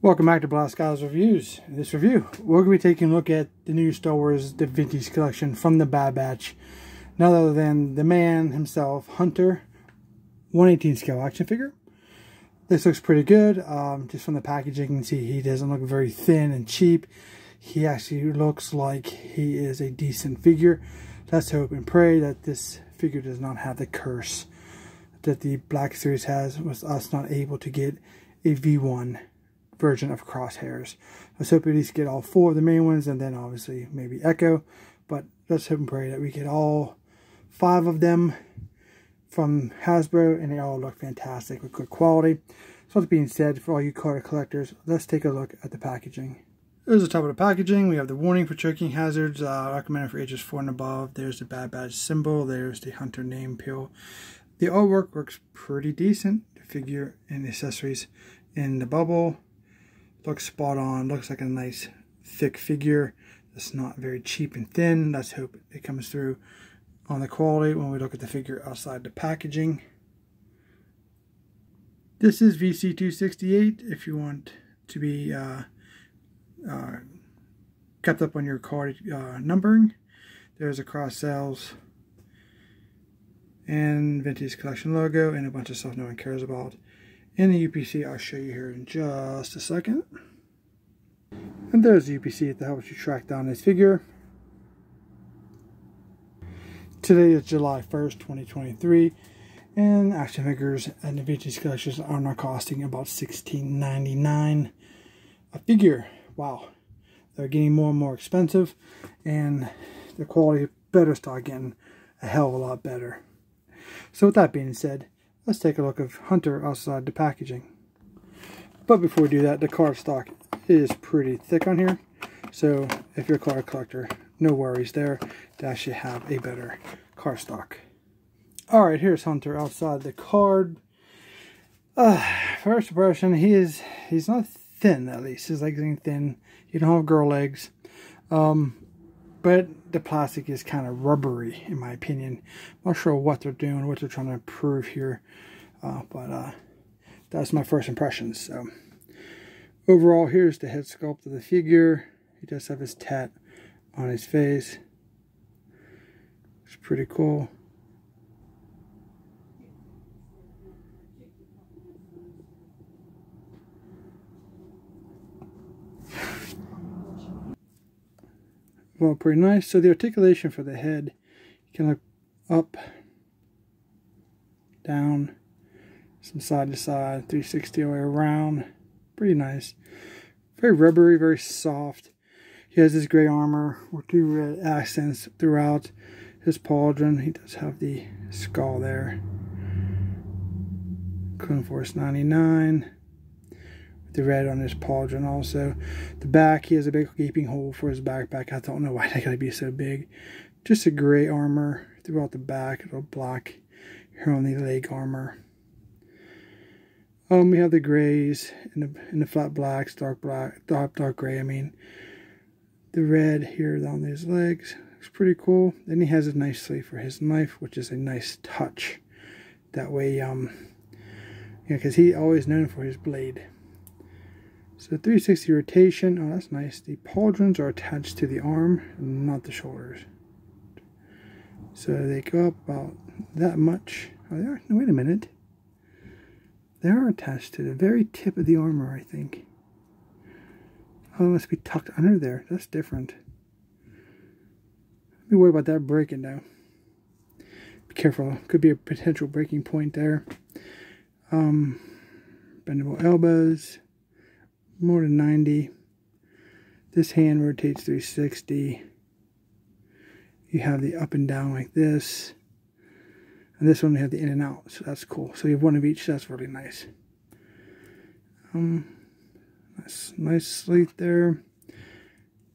Welcome back to Blast Guys Reviews. In this review, we're going to be taking a look at the new Star Wars The Vintage Collection from the Bad Batch. None other than the man himself, Hunter, 1/18 scale action figure. This looks pretty good. Just from the packaging, you can see he doesn't look very thin and cheap. He actually looks like he is a decent figure. Let's hope and pray that this figure does not have the curse that the Black Series has, with us not able to get a V1 version of Crosshairs. Let's hope we at least get all four of the main ones, and then obviously maybe Echo. But let's hope and pray that we get all 5 of them from Hasbro, and they all look fantastic with good quality. So that being said, for all you card collectors, let's take a look at the packaging. There's the top of the packaging. We have the warning for choking hazards, recommended for ages 4 and above. There's the Bad Batch symbol. There's the Hunter name peel. The artwork works pretty decent. The figure and the accessories in the bubble looks spot on. Looks like a nice thick figure. It's not very cheap and thin. Let's hope it comes through on the quality when we look at the figure outside the packaging. This is VC268 if you want to be kept up on your card numbering. There's a cross sales and Vintage Collection logo and a bunch of stuff no one cares about. In the UPC, I'll show you here in just a second. And there's the UPC that helps you track down this figure. Today is July 1st, 2023, and action figures and the Vintage Collections are now costing about $16.99 a figure. Wow, they're getting more and more expensive, and the quality better start getting a hell of a lot better. So with that being said, let's take a look at Hunter outside the packaging. But before we do that, the card stock is pretty thick on here. So if you're a card collector, no worries there. To actually have a better card stock. Alright, here's Hunter outside the card. First impression, he's not thin, at least. His legs ain't thin. You don't have girl legs. But the plastic is kind of rubbery, in my opinion. I'm not sure what they're doing, what they're trying to improve here. But that's my first impressions. So overall, here's the head sculpt of the figure. He does have his tat on his face. It's pretty cool. Well, pretty nice. So the articulation for the head, you can look up, down, some side to side, 360 all the way around. Pretty nice. Very rubbery, very soft. He has this gray armor with 2 red accents throughout his pauldron. He does have the skull there. Clone Force 99. The red on his pauldron also. The back, he has a big gaping hole for his backpack. I don't know why they gotta be so big. Just a gray armor throughout the back, a little black here on the leg armor. We have the grays and the flat blacks, dark black, dark gray. I mean, the red here down his legs. It's pretty cool. Then he has a nice sleeve for his knife, which is a nice touch. That way, because he always known for his blade. So 360 rotation, oh that's nice. The pauldrons are attached to the arm, not the shoulders. So they go up about that much. Oh, they are, no, wait a minute. They are attached to the very tip of the armor, I think. Oh, it must be tucked under there. That's different. Be worried about that breaking though. Be careful, could be a potential breaking point there. Bendable elbows. More than 90. This hand rotates 360. You have the up and down like this. And this one we have the in and out. So that's cool. So you have one of each. That's really nice. Nice sleeve there.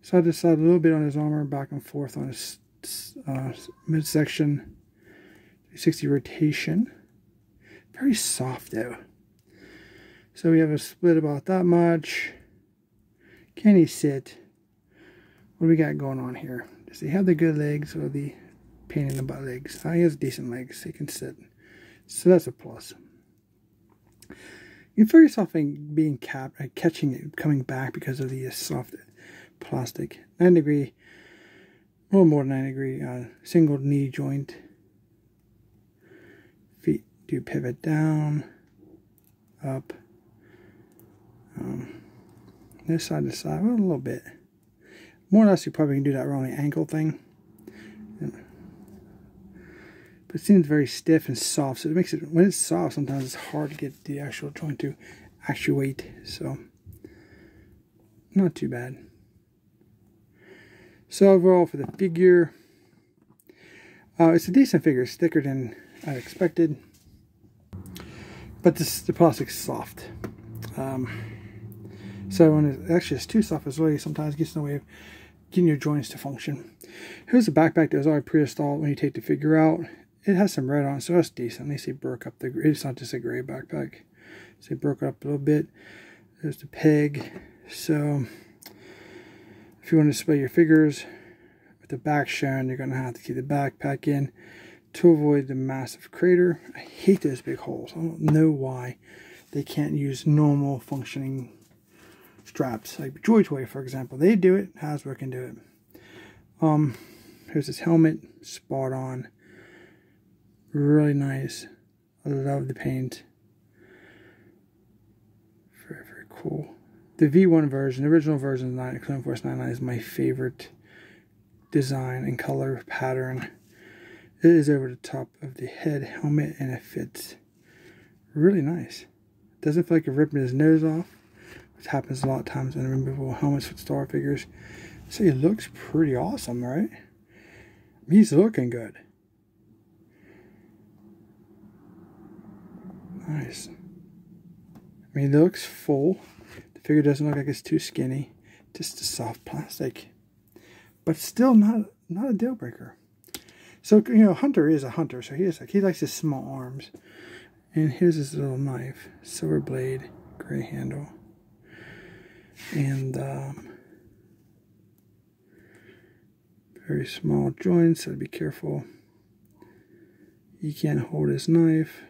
Side to side a little bit on his armor. Back and forth on his midsection. 360 rotation. Very soft though. So we have a split about that much. Can he sit? What do we got going on here? Does he have the good legs or the pain in the butt legs? He has decent legs. He can sit. So that's a plus. It's very soft being capped, catching it coming back because of the soft plastic. 9 degree, a little more than 9 degree, single knee joint. Feet do pivot down, up, this side to side, well, a little bit. More or less, you probably can do that around the ankle thing. But it seems very stiff and soft, so it makes it, when it's soft, sometimes it's hard to get the actual joint to actuate, so not too bad. So overall for the figure, it's a decent figure. It's thicker than I expected, but the plastic's soft. So when it actually is too soft, it really sometimes gets in the way of getting your joints to function. Here's the backpack that was already pre-installed when you take the figure out. It has some red on it, so that's decent. At least they broke up the, it's not just a gray backpack. So they broke it up a little bit. There's the peg. So if you want to display your figures with the back shown, you're going to have to keep the backpack in to avoid the massive crater. I hate those big holes. I don't know why they can't use normal functioning straps. Like Joy Toy, for example. They do it. Hasbro can do it. Here's this helmet. Spot on. Really nice. I love the paint. Very, very cool. The V1 version, the original version of Clone Force 99 is my favorite design and color pattern. It is over the top of the head helmet and it fits really nice. It doesn't feel like you're ripping his nose off, which happens a lot of times in removable helmets with Star figures. So it looks pretty awesome, right? He's looking good. Nice. I mean, it looks full. The figure doesn't look like it's too skinny. Just a soft plastic. But still not a deal breaker. So, you know, Hunter is a hunter. So he likes his small arms. And here's his little knife. Silver blade, gray handle. And very small joints, so be careful. He can't hold his knife.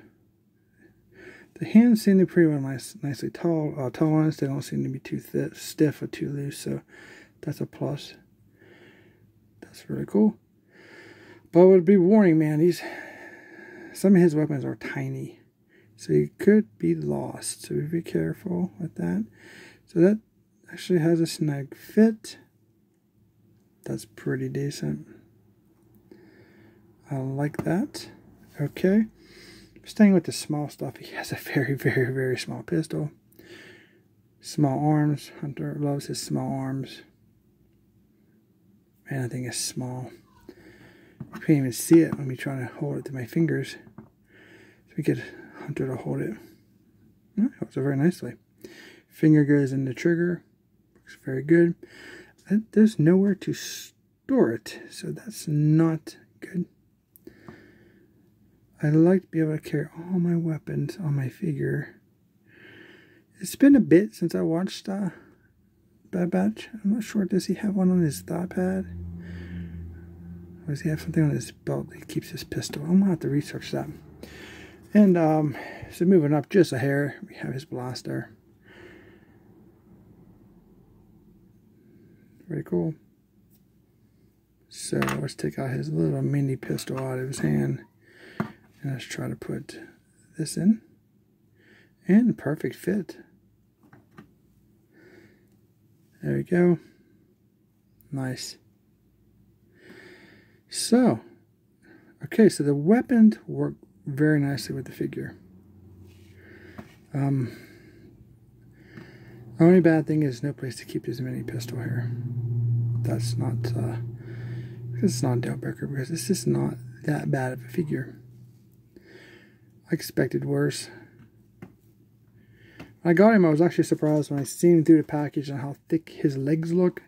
The hands seem to be pretty well nicely tall on us. They don't seem to be too stiff or too loose, so that's a plus. That's really cool. But it would be warning, man. Some of his weapons are tiny, so he could be lost. So be careful with that. So that actually has a snug fit. That's pretty decent. I like that. Okay. Staying with the small stuff, he has a very, very, very small pistol. Small arms. Hunter loves his small arms. Man, I think it's small. You can't even see it when we try to hold it to my fingers. So we get Hunter to hold it. It holds it very nicely. Finger goes in the trigger. Looks very good. There's nowhere to store it, so that's not good. I like to be able to carry all my weapons on my figure. It's been a bit since I watched Bad Batch. I'm not sure. Does he have one on his thigh pad? Or does he have something on his belt that keeps his pistol? I'm going to have to research that. And so moving up just a hair, we have his blaster. Very cool. So let's take out his little mini pistol out of his hand. And let's try to put this in. And perfect fit. There we go. Nice. So, okay, so the weapons work very nicely with the figure. The only bad thing is no place to keep his mini pistol here. That's not, it's not a deal breaker because it's just not that bad of a figure. I expected worse. When I got him, I was actually surprised when I seen him through the package and how thick his legs look.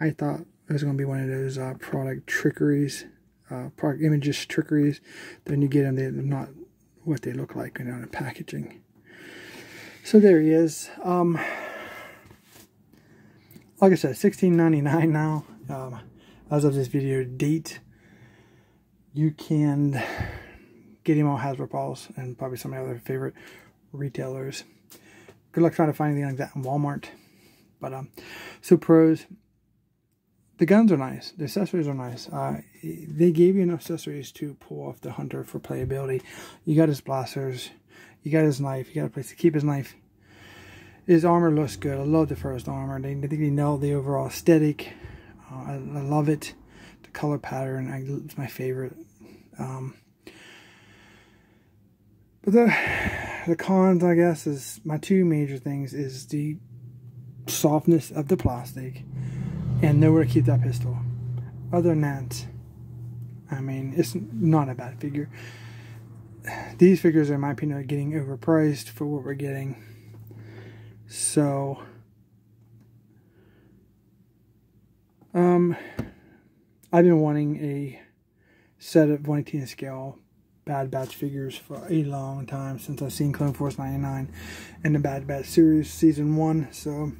I thought it was going to be one of those product trickeries, product images trickeries. Then you get them, they're not what they look like, you know, in the packaging. So there he is. Like I said, $16.99 now. As of this video date, you can get him on Hasbro Pulse and probably some of my other favorite retailers. good luck trying to find anything like that in Walmart. But so pros, the guns are nice. The accessories are nice. They gave you enough accessories to pull off the Hunter for playability. You got his blasters. You got his knife. You got a place to keep his knife. His armor looks good. I love the first armor. I think they nailed the overall aesthetic. I love it. The color pattern, it's my favorite. But the cons, I guess, is my two major things is the softness of the plastic and nowhere to keep that pistol. Other than that, I mean, it's not a bad figure. These figures, in my opinion, are getting overpriced for what we're getting. So, I've been wanting a set of 1/18 scale Bad Batch figures for a long time, since I've seen Clone Force 99 and the Bad Batch series season 1. So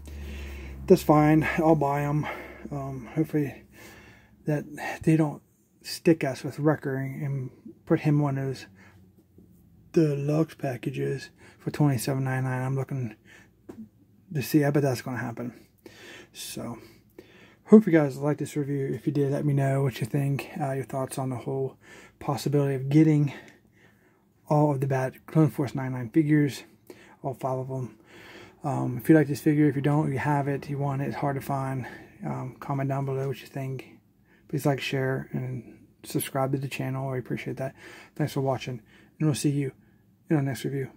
that's fine. I'll buy them. Hopefully that they don't stick us with Wrecker and put him one of those deluxe packages for $27.99. I'm looking to see. I bet that's going to happen. So hope you guys liked this review. If you did, let me know what you think, your thoughts on the whole possibility of getting all of the Clone Force 99 figures, all 5 of them. If you like this figure, if you don't, if you have it, you want it, it's hard to find, comment down below what you think. Please like, share, and subscribe to the channel. I appreciate that. Thanks for watching, and we'll see you in our next review.